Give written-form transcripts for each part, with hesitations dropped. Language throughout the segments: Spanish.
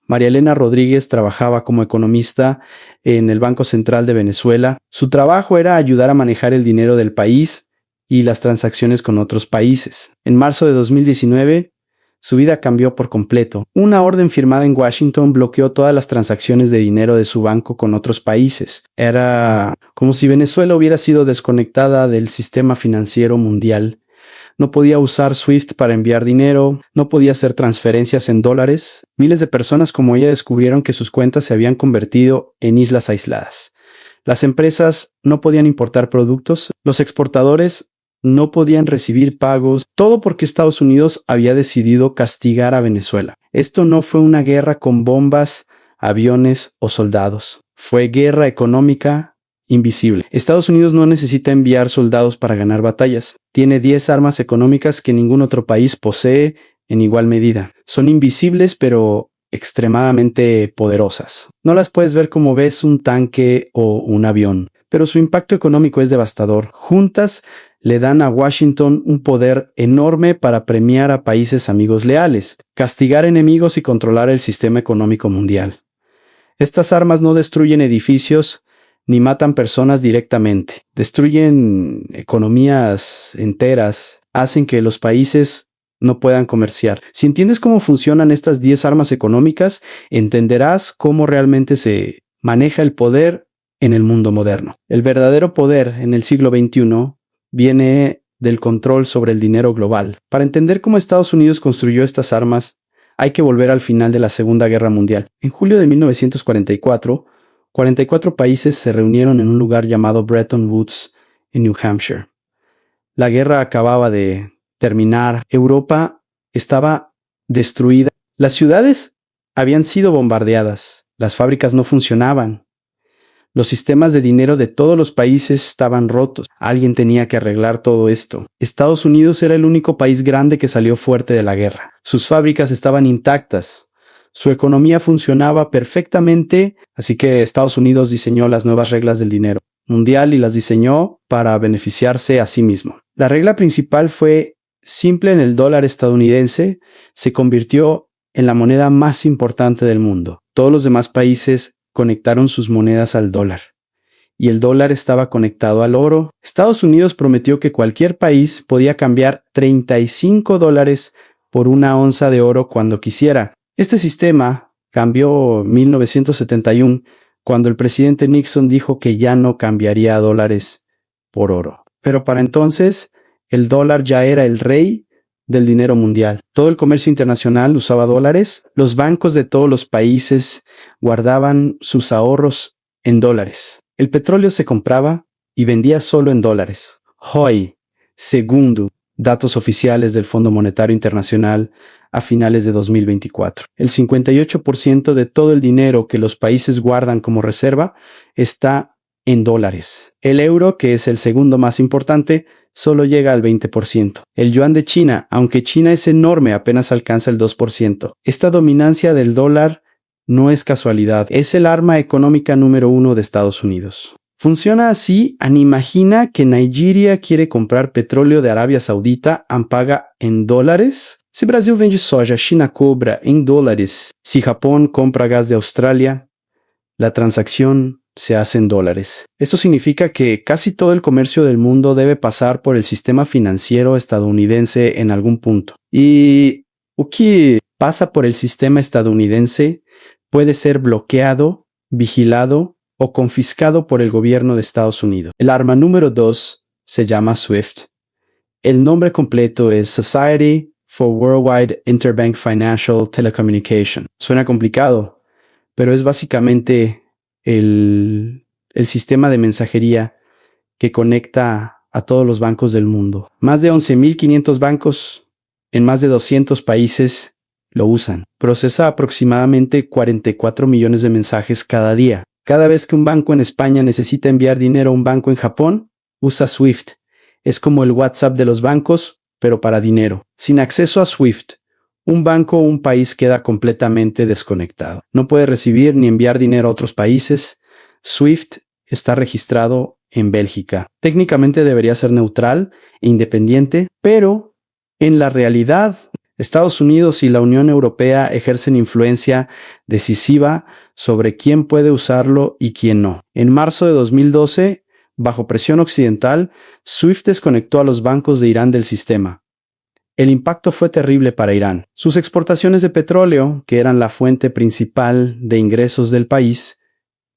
María Elena Rodríguez trabajaba como economista en el Banco Central de Venezuela. Su trabajo era ayudar a manejar el dinero del país y las transacciones con otros países. En marzo de 2019, su vida cambió por completo. Una orden firmada en Washington bloqueó todas las transacciones de dinero de su banco con otros países. Era como si Venezuela hubiera sido desconectada del sistema financiero mundial. No podía usar SWIFT para enviar dinero, no podía hacer transferencias en dólares. Miles de personas como ella descubrieron que sus cuentas se habían convertido en islas aisladas. Las empresas no podían importar productos, los exportadores no podían recibir pagos, todo porque Estados Unidos había decidido castigar a Venezuela. Esto no fue una guerra con bombas, aviones o soldados. Fue guerra económica invisible. Estados Unidos no necesita enviar soldados para ganar batallas. Tiene 10 armas económicas que ningún otro país posee en igual medida. Son invisibles, pero extremadamente poderosas. No las puedes ver como ves un tanque o un avión, pero su impacto económico es devastador. Juntas le dan a Washington un poder enorme para premiar a países amigos leales, castigar enemigos y controlar el sistema económico mundial. Estas armas no destruyen edificios ni matan personas directamente. Destruyen economías enteras, hacen que los países no puedan comerciar. Si entiendes cómo funcionan estas 10 armas económicas, entenderás cómo realmente se maneja el poder en el mundo moderno. El verdadero poder en el siglo XXI viene del control sobre el dinero global. Para entender cómo Estados Unidos construyó estas armas, hay que volver al final de la Segunda Guerra Mundial. En julio de 1944, 44 países se reunieron en un lugar llamado Bretton Woods, en New Hampshire. La guerra acababa de terminar. Europa estaba destruida. Las ciudades habían sido bombardeadas. Las fábricas no funcionaban. Los sistemas de dinero de todos los países estaban rotos. Alguien tenía que arreglar todo esto. Estados Unidos era el único país grande que salió fuerte de la guerra. Sus fábricas estaban intactas. Su economía funcionaba perfectamente, así que Estados Unidos diseñó las nuevas reglas del dinero mundial y las diseñó para beneficiarse a sí mismo. La regla principal fue simple en el dólar estadounidense, se convirtió en la moneda más importante del mundo. Todos los demás países conectaron sus monedas al dólar, y el dólar estaba conectado al oro. Estados Unidos prometió que cualquier país podía cambiar $35 por una onza de oro cuando quisiera. Este sistema cambió en 1971 cuando el presidente Nixon dijo que ya no cambiaría dólares por oro. Pero para entonces, el dólar ya era el rey del dinero mundial. Todo el comercio internacional usaba dólares. Los bancos de todos los países guardaban sus ahorros en dólares. El petróleo se compraba y vendía solo en dólares. Hoy, segundo datos oficiales del Fondo Monetario Internacional a finales de 2024. El 58% de todo el dinero que los países guardan como reserva está en dólares. El euro, que es el segundo más importante, solo llega al 20%. El yuan de China, aunque China es enorme, apenas alcanza el 2%. Esta dominancia del dólar no es casualidad, es el arma económica número 1 de Estados Unidos. Funciona así. Imagina que Nigeria quiere comprar petróleo de Arabia Saudita, paga en dólares. Si Brasil vende soja, China cobra en dólares. Si Japón compra gas de Australia, la transacción se hace en dólares. Esto significa que casi todo el comercio del mundo debe pasar por el sistema financiero estadounidense en algún punto. Y lo que pasa por el sistema estadounidense puede ser bloqueado, vigilado o confiscado por el gobierno de Estados Unidos. El arma número 2 se llama SWIFT. El nombre completo es Society for Worldwide Interbank Financial Telecommunication. Suena complicado, pero es básicamente el sistema de mensajería que conecta a todos los bancos del mundo. Más de 11.500 bancos en más de 200 países lo usan. Procesa aproximadamente 44 millones de mensajes cada día. Cada vez que un banco en España necesita enviar dinero a un banco en Japón, usa SWIFT. Es como el WhatsApp de los bancos, pero para dinero. Sin acceso a SWIFT, un banco o un país queda completamente desconectado. No puede recibir ni enviar dinero a otros países. SWIFT está registrado en Bélgica. Técnicamente debería ser neutral e independiente, pero en la realidad Estados Unidos y la Unión Europea ejercen influencia decisiva sobre quién puede usarlo y quién no. En marzo de 2012, bajo presión occidental, SWIFT desconectó a los bancos de Irán del sistema. El impacto fue terrible para Irán. Sus exportaciones de petróleo, que eran la fuente principal de ingresos del país,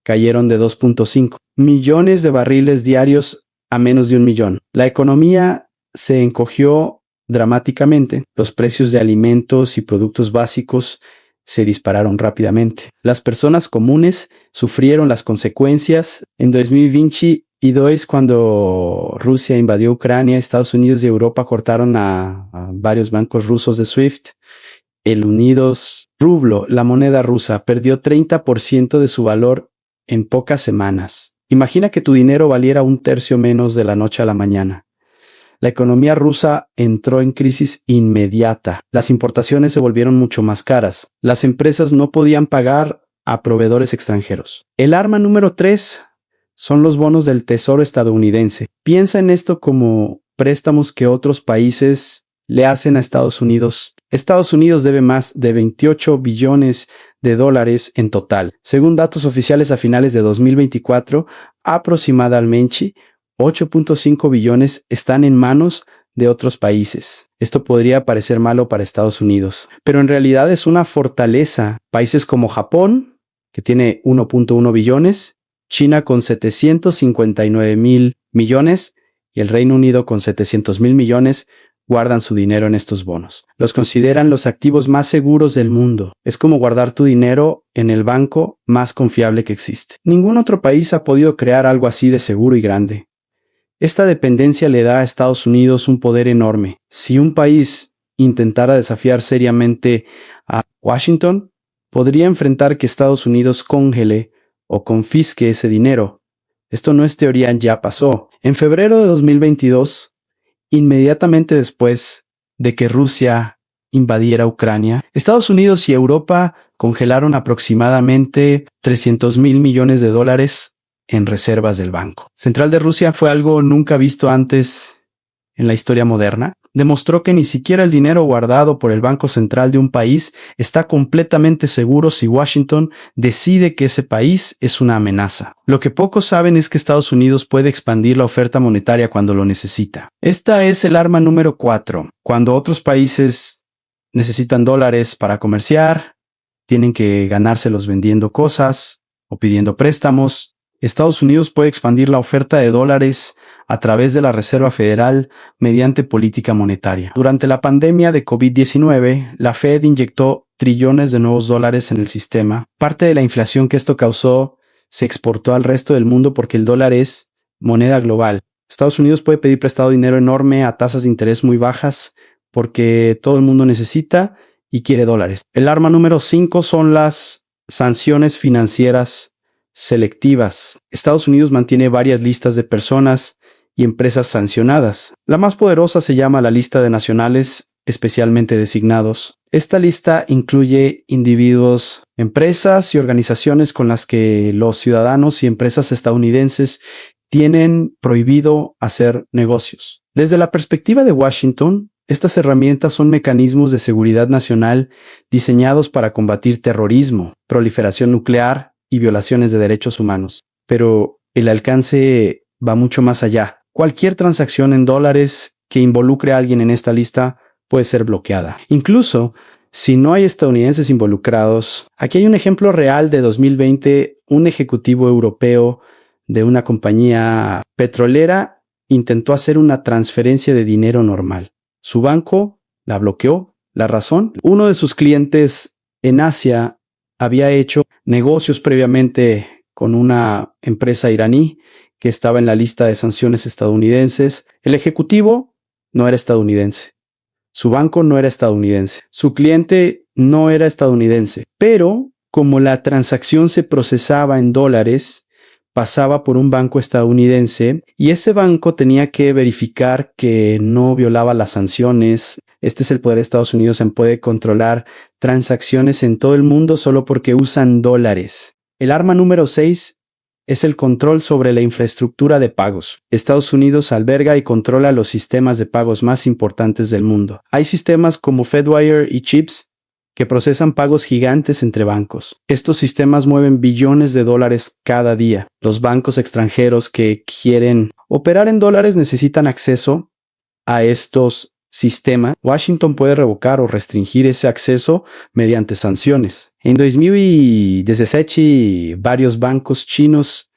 cayeron de 2.5 millones de barriles diarios a menos de 1 millón. La economía se encogió dramáticamente. Los precios de alimentos y productos básicos se dispararon rápidamente. Las personas comunes sufrieron las consecuencias. En 2022, cuando Rusia invadió Ucrania, Estados Unidos y Europa cortaron a varios bancos rusos de SWIFT. El Unidos Rublo, la moneda rusa, perdió 30% de su valor en pocas semanas. Imagina que tu dinero valiera 1/3 menos de la noche a la mañana. La economía rusa entró en crisis inmediata. Las importaciones se volvieron mucho más caras. Las empresas no podían pagar a proveedores extranjeros. El arma número 3 son los bonos del Tesoro estadounidense. Piensa en esto como préstamos que otros países le hacen a Estados Unidos. Estados Unidos debe más de 28 billones de dólares en total. Según datos oficiales a finales de 2024, aproximadamente 8.5 billones están en manos de otros países. Esto podría parecer malo para Estados Unidos, pero en realidad es una fortaleza. Países como Japón, que tiene 1.1 billones, China con 759,000 millones y el Reino Unido con 700,000 millones guardan su dinero en estos bonos. Los consideran los activos más seguros del mundo. Es como guardar tu dinero en el banco más confiable que existe. Ningún otro país ha podido crear algo así de seguro y grande. Esta dependencia le da a Estados Unidos un poder enorme. Si un país intentara desafiar seriamente a Washington, podría enfrentar que Estados Unidos congele o confisque ese dinero. Esto no es teoría, ya pasó. En febrero de 2022, inmediatamente después de que Rusia invadiera Ucrania, Estados Unidos y Europa congelaron aproximadamente 300,000 millones de dólares en reservas del Banco Central de Rusia. Fue algo nunca visto antes en la historia moderna. Demostró que ni siquiera el dinero guardado por el Banco Central de un país está completamente seguro si Washington decide que ese país es una amenaza. Lo que pocos saben es que Estados Unidos puede expandir la oferta monetaria cuando lo necesita. Esta es el arma número 4. Cuando otros países necesitan dólares para comerciar, tienen que ganárselos vendiendo cosas o pidiendo préstamos, Estados Unidos puede expandir la oferta de dólares a través de la Reserva Federal mediante política monetaria. Durante la pandemia de COVID-19, la Fed inyectó trillones de nuevos dólares en el sistema. Parte de la inflación que esto causó se exportó al resto del mundo porque el dólar es moneda global. Estados Unidos puede pedir prestado dinero enorme a tasas de interés muy bajas porque todo el mundo necesita y quiere dólares. El arma número 5 son las sanciones financieras selectivas. Estados Unidos mantiene varias listas de personas y empresas sancionadas. La más poderosa se llama la lista de nacionales especialmente designados. Esta lista incluye individuos, empresas y organizaciones con las que los ciudadanos y empresas estadounidenses tienen prohibido hacer negocios. Desde la perspectiva de Washington, estas herramientas son mecanismos de seguridad nacional diseñados para combatir terrorismo, proliferación nuclear y violaciones de derechos humanos. Pero el alcance va mucho más allá. Cualquier transacción en dólares que involucre a alguien en esta lista puede ser bloqueada. Incluso si no hay estadounidenses involucrados. Aquí hay un ejemplo real de 2020. Un ejecutivo europeo de una compañía petrolera intentó hacer una transferencia de dinero normal. Su banco la bloqueó. La razón: uno de sus clientes en Asia había hecho negocios previamente con una empresa iraní que estaba en la lista de sanciones estadounidenses. El ejecutivo no era estadounidense. Su banco no era estadounidense. Su cliente no era estadounidense. Pero como la transacción se procesaba en dólares, pasaba por un banco estadounidense y ese banco tenía que verificar que no violaba las sanciones. Este es el poder de Estados Unidos en poder controlar transacciones en todo el mundo solo porque usan dólares. El arma número 6 es el control sobre la infraestructura de pagos. Estados Unidos alberga y controla los sistemas de pagos más importantes del mundo. Hay sistemas como Fedwire y CHIPS que procesan pagos gigantes entre bancos. Estos sistemas mueven billones de dólares cada día. Los bancos extranjeros que quieren operar en dólares necesitan acceso a estos sistemas. Washington puede revocar o restringir ese acceso mediante sanciones. En 2017, varios bancos chinos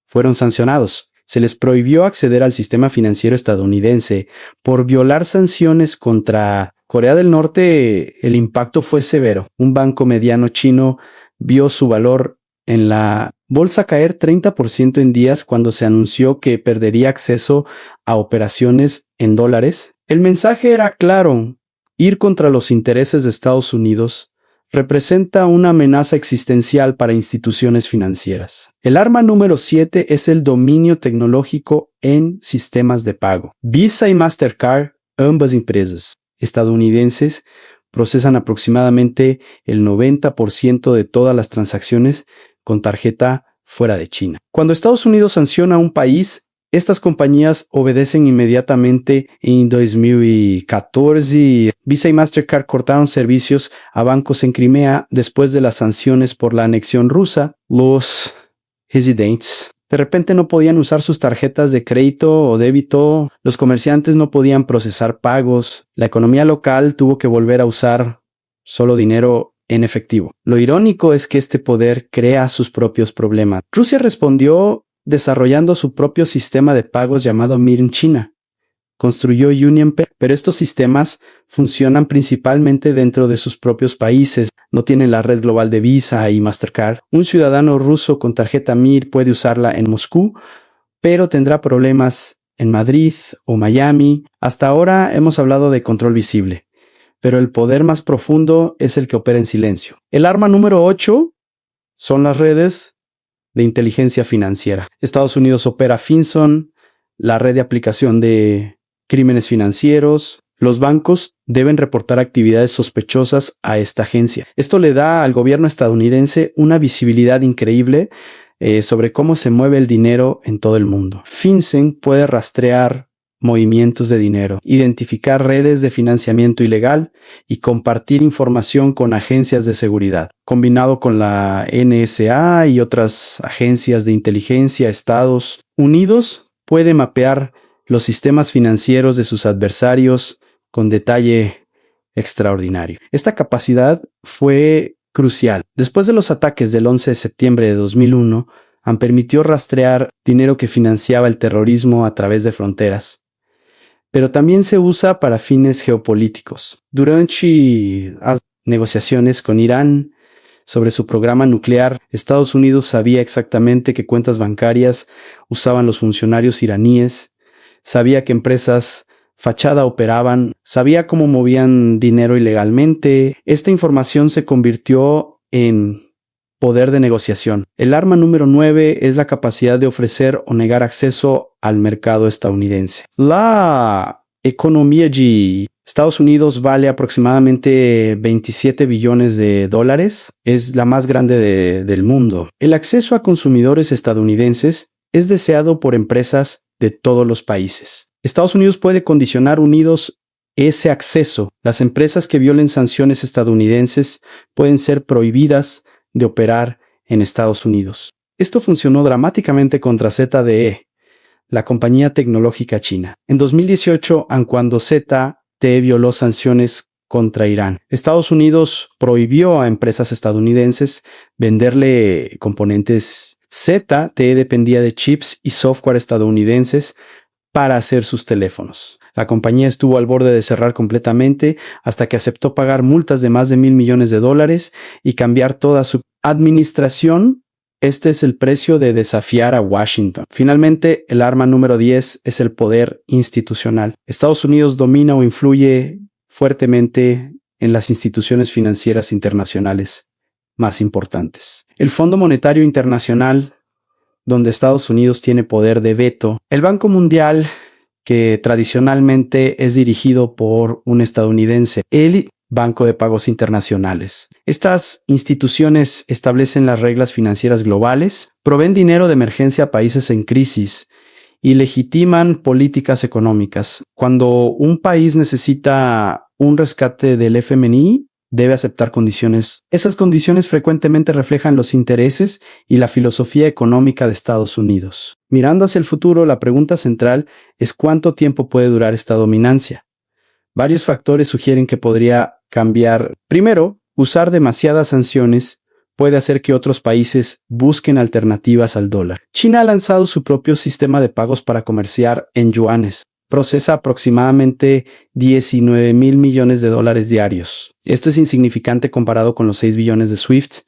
fueron sancionados. Se les prohibió acceder al sistema financiero estadounidense por violar sanciones contra Corea del Norte. El impacto fue severo. Un banco mediano chino vio su valor en la bolsa caer 30% en días cuando se anunció que perdería acceso a operaciones en dólares. El mensaje era claro: ir contra los intereses de Estados Unidos representa una amenaza existencial para instituciones financieras. El arma número 7 es el dominio tecnológico en sistemas de pago. Visa y Mastercard, ambas empresas estadounidenses, procesan aproximadamente el 90% de todas las transacciones con tarjeta fuera de China. Cuando Estados Unidos sanciona a un país, estas compañías obedecen inmediatamente. En 2014, Visa y Mastercard cortaron servicios a bancos en Crimea después de las sanciones por la anexión rusa. Los residentes de repente no podían usar sus tarjetas de crédito o débito. Los comerciantes no podían procesar pagos. La economía local tuvo que volver a usar solo dinero en efectivo. Lo irónico es que este poder crea sus propios problemas. Rusia respondió desarrollando su propio sistema de pagos llamado Made in China. Construyó UnionPay, pero estos sistemas funcionan principalmente dentro de sus propios países. No tienen la red global de Visa y Mastercard. Un ciudadano ruso con tarjeta Mir puede usarla en Moscú, pero tendrá problemas en Madrid o Miami. Hasta ahora hemos hablado de control visible, pero el poder más profundo es el que opera en silencio. El arma número 8 son las redes de inteligencia financiera. Estados Unidos opera FinCEN, la red de aplicación de crímenes financieros. Los bancos deben reportar actividades sospechosas a esta agencia. Esto le da al gobierno estadounidense una visibilidad increíble sobre cómo se mueve el dinero en todo el mundo. FinCEN puede rastrear movimientos de dinero, identificar redes de financiamiento ilegal y compartir información con agencias de seguridad. Combinado con la NSA y otras agencias de inteligencia, Estados Unidos puede mapear los sistemas financieros de sus adversarios con detalle extraordinario. Esta capacidad fue crucial. Después de los ataques del 11 de septiembre de 2001, permitió rastrear dinero que financiaba el terrorismo a través de fronteras, pero también se usa para fines geopolíticos. Durante las negociaciones con Irán sobre su programa nuclear, Estados Unidos sabía exactamente qué cuentas bancarias usaban los funcionarios iraníes, sabía qué empresas fachada operaban, sabía cómo movían dinero ilegalmente. Esta información se convirtió en poder de negociación. El arma número 9 es la capacidad de ofrecer o negar acceso al mercado estadounidense. La economía de Estados Unidos vale aproximadamente 27 billones de dólares. Es la más grande del mundo. El acceso a consumidores estadounidenses es deseado por empresas de todos los países. Estados Unidos puede condicionar ese acceso. Las empresas que violen sanciones estadounidenses pueden ser prohibidas de operar en Estados Unidos. Esto funcionó dramáticamente contra ZTE, la compañía tecnológica china. En 2018, aun cuando ZTE violó sanciones contra Irán, Estados Unidos prohibió a empresas estadounidenses venderle componentes. ZTE dependía de chips y software estadounidenses para hacer sus teléfonos. La compañía estuvo al borde de cerrar completamente hasta que aceptó pagar multas de más de $1,000 millones y cambiar toda su administración. Este es el precio de desafiar a Washington. Finalmente, el arma número 10 es el poder institucional. Estados Unidos domina o influye fuertemente en las instituciones financieras internacionales más importantes. El Fondo Monetario Internacional, donde Estados Unidos tiene poder de veto. El Banco Mundial, que tradicionalmente es dirigido por un estadounidense. El Banco de Pagos Internacionales. Estas instituciones establecen las reglas financieras globales, proveen dinero de emergencia a países en crisis y legitiman políticas económicas. Cuando un país necesita un rescate del FMI, debe aceptar condiciones. Esas condiciones frecuentemente reflejan los intereses y la filosofía económica de Estados Unidos. Mirando hacia el futuro, la pregunta central es ¿cuánto tiempo puede durar esta dominancia? Varios factores sugieren que podría cambiar. Primero, usar demasiadas sanciones puede hacer que otros países busquen alternativas al dólar. China ha lanzado su propio sistema de pagos para comerciar en yuanes. Procesa aproximadamente 19,000 millones de dólares diarios. Esto es insignificante comparado con los 6 billones de SWIFT,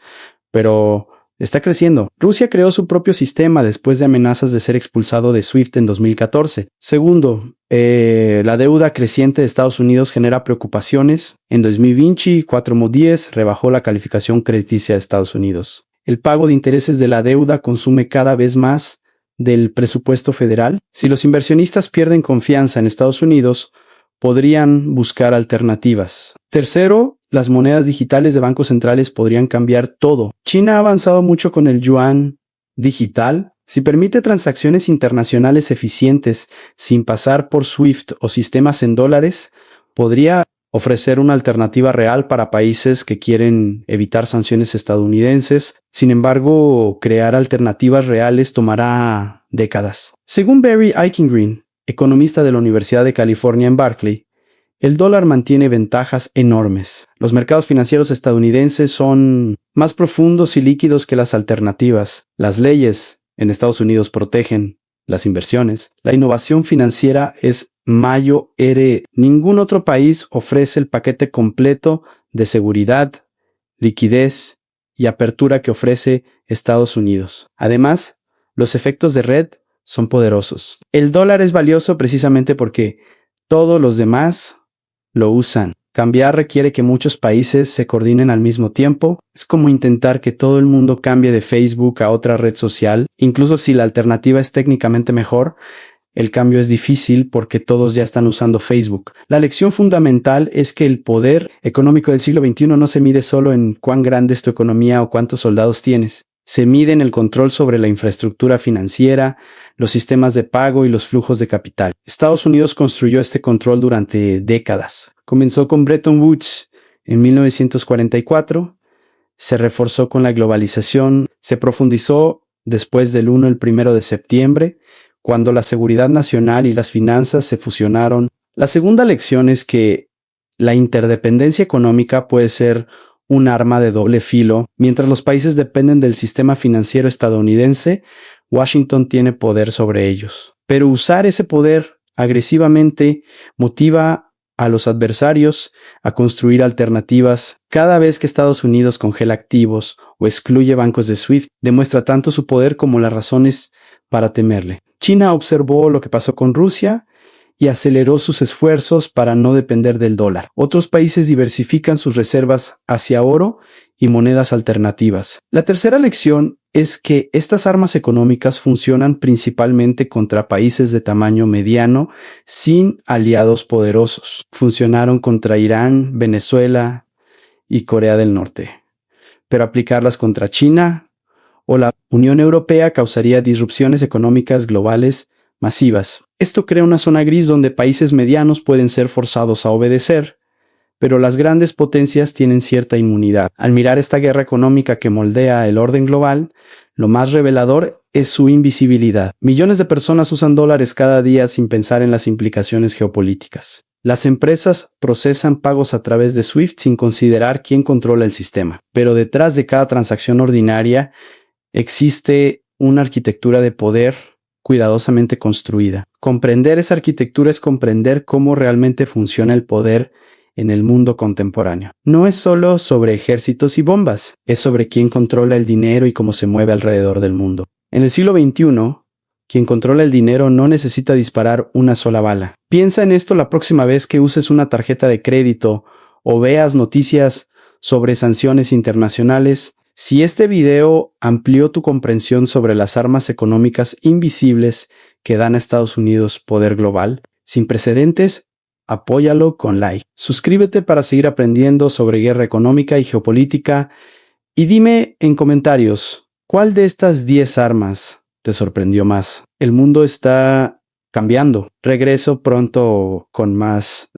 pero está creciendo. Rusia creó su propio sistema después de amenazas de ser expulsado de SWIFT en 2014. Segundo, la deuda creciente de Estados Unidos genera preocupaciones. En 2020, Moody's rebajó la calificación crediticia de Estados Unidos. El pago de intereses de la deuda consume cada vez más del presupuesto federal. Si los inversionistas pierden confianza en Estados Unidos, podrían buscar alternativas. Tercero, las monedas digitales de bancos centrales podrían cambiar todo. China ha avanzado mucho con el yuan digital. Si permite transacciones internacionales eficientes sin pasar por SWIFT o sistemas en dólares, podría ofrecer una alternativa real para países que quieren evitar sanciones estadounidenses. Sin embargo, crear alternativas reales tomará décadas. Según Barry Eichengreen, economista de la Universidad de California en Berkeley, el dólar mantiene ventajas enormes. Los mercados financieros estadounidenses son más profundos y líquidos que las alternativas. Las leyes en Estados Unidos protegen las inversiones. La innovación financiera es mayo ere. Ningún otro país ofrece el paquete completo de seguridad, liquidez y apertura que ofrece Estados Unidos. Además, los efectos de red son poderosos. El dólar es valioso precisamente porque todos los demás lo usan. Cambiar requiere que muchos países se coordinen al mismo tiempo. Es como intentar que todo el mundo cambie de Facebook a otra red social. Incluso si la alternativa es técnicamente mejor, el cambio es difícil porque todos ya están usando Facebook. La lección fundamental es que el poder económico del siglo XXI no se mide solo en cuán grande es tu economía o cuántos soldados tienes. Se mide en el control sobre la infraestructura financiera, los sistemas de pago y los flujos de capital. Estados Unidos construyó este control durante décadas. Comenzó con Bretton Woods en 1944, se reforzó con la globalización, se profundizó después del 1 de septiembre, cuando la seguridad nacional y las finanzas se fusionaron. La segunda lección es que la interdependencia económica puede ser un arma de doble filo. Mientras los países dependen del sistema financiero estadounidense, Washington tiene poder sobre ellos. Pero usar ese poder agresivamente motiva a los adversarios a construir alternativas. Cada vez que Estados Unidos congela activos o excluye bancos de SWIFT, demuestra tanto su poder como las razones para temerle. China observó lo que pasó con Rusia y aceleró sus esfuerzos para no depender del dólar. Otros países diversifican sus reservas hacia oro y monedas alternativas. La tercera lección es que estas armas económicas funcionan principalmente contra países de tamaño mediano sin aliados poderosos. Funcionaron contra Irán, Venezuela y Corea del Norte. Pero aplicarlas contra China o la Unión Europea causaría disrupciones económicas globales masivas. Esto crea una zona gris donde países medianos pueden ser forzados a obedecer, pero las grandes potencias tienen cierta inmunidad. Al mirar esta guerra económica que moldea el orden global, lo más revelador es su invisibilidad. Millones de personas usan dólares cada día sin pensar en las implicaciones geopolíticas. Las empresas procesan pagos a través de SWIFT sin considerar quién controla el sistema. Pero detrás de cada transacción ordinaria existe una arquitectura de poder cuidadosamente construida. Comprender esa arquitectura es comprender cómo realmente funciona el poder en el mundo contemporáneo. No es solo sobre ejércitos y bombas, es sobre quién controla el dinero y cómo se mueve alrededor del mundo. En el siglo XXI, quien controla el dinero no necesita disparar una sola bala. Piensa en esto la próxima vez que uses una tarjeta de crédito o veas noticias sobre sanciones internacionales. Si este video amplió tu comprensión sobre las armas económicas invisibles que dan a Estados Unidos poder global, sin precedentes Apóyalo con like. Suscríbete para seguir aprendiendo sobre guerra económica y geopolítica. Y dime en comentarios, ¿cuál de estas 10 armas te sorprendió más? El mundo está cambiando. Regreso pronto con más